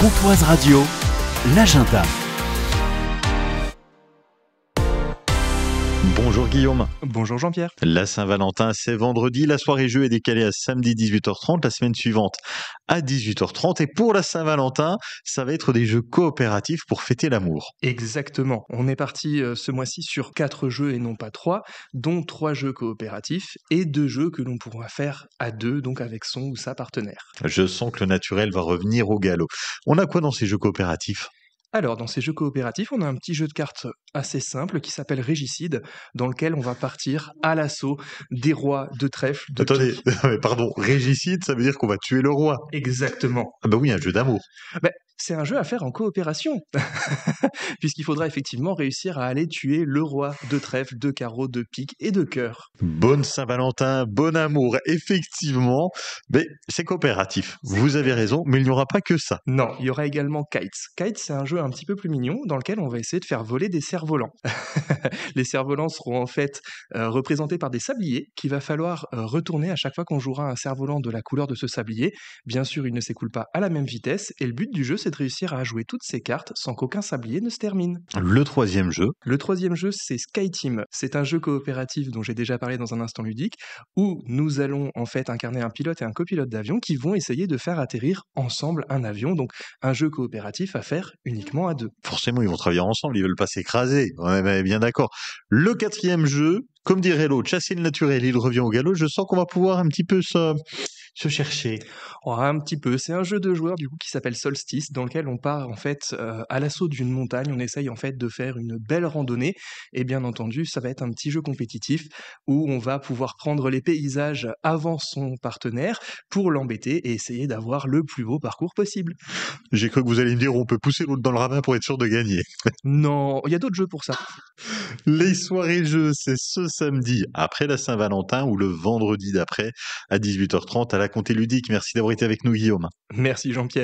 Pontoise Radio, l'agenda. Bonjour Guillaume. Bonjour Jean-Pierre. La Saint-Valentin, c'est vendredi. La soirée jeu est décalée à samedi 18h30, la semaine suivante à 18h30. Et pour la Saint-Valentin, ça va être des jeux coopératifs pour fêter l'amour. Exactement. On est parti ce mois-ci sur 4 jeux et non pas 3, dont 3 jeux coopératifs et 2 jeux que l'on pourra faire à 2, donc avec son ou sa partenaire. Je sens que le naturel va revenir au galop. On a quoi dans ces jeux coopératifs ? Alors, dans ces jeux coopératifs, on a un petit jeu de cartes assez simple qui s'appelle Régicide, dans lequel on va partir à l'assaut des rois de trèfle. Attendez, pardon, régicide, ça veut dire qu'on va tuer le roi. Exactement. Ah bah oui, un jeu d'amour. C'est un jeu à faire en coopération, puisqu'il faudra effectivement réussir à aller tuer le roi de trèfle, de carreau, de pique et de cœur. Bonne Saint-Valentin, bon amour, effectivement. Mais c'est coopératif, vous avez raison, mais il n'y aura pas que ça. Non, il y aura également Kites. Kites, c'est un jeu un petit peu plus mignon dans lequel on va essayer de faire voler des cerfs-volants. Les cerfs-volants seront en fait représentés par des sabliers qu'il va falloir retourner à chaque fois qu'on jouera un cerf-volant de la couleur de ce sablier. Bien sûr, il ne s'écoule pas à la même vitesse et le but du jeu, c'est de réussir à jouer toutes ces cartes sans qu'aucun sablier ne se termine. Le troisième jeu, Le troisième jeu, c'est Sky Team. C'est un jeu coopératif dont j'ai déjà parlé dans un instant ludique, où nous allons en fait incarner un pilote et un copilote d'avion qui vont essayer de faire atterrir ensemble un avion. Donc un jeu coopératif à faire uniquement à 2. forcément, ils vont travailler ensemble, ils veulent pas s'écraser. On est bien d'accord. Le quatrième jeu, comme dirait l'autre, chasser le naturel, il revient au galop. Je sens qu'on va pouvoir un petit peu se chercher. Oh, un petit peu, c'est un jeu de joueurs du coup qui s'appelle Solstice, dans lequel on part en fait à l'assaut d'une montagne, on essaye en fait de faire une belle randonnée, et bien entendu ça va être un petit jeu compétitif où on va pouvoir prendre les paysages avant son partenaire pour l'embêter et essayer d'avoir le plus beau parcours possible. J'ai cru que vous alliez me dire on peut pousser l'autre dans le ravin pour être sûr de gagner. Non, il y a d'autres jeux pour ça. Les soirées jeux, c'est ce samedi après la Saint-Valentin ou le vendredi d'après à 18h30 à la Comté Ludique. Merci d'avoir été avec nous, Guillaume. Merci Jean-Pierre.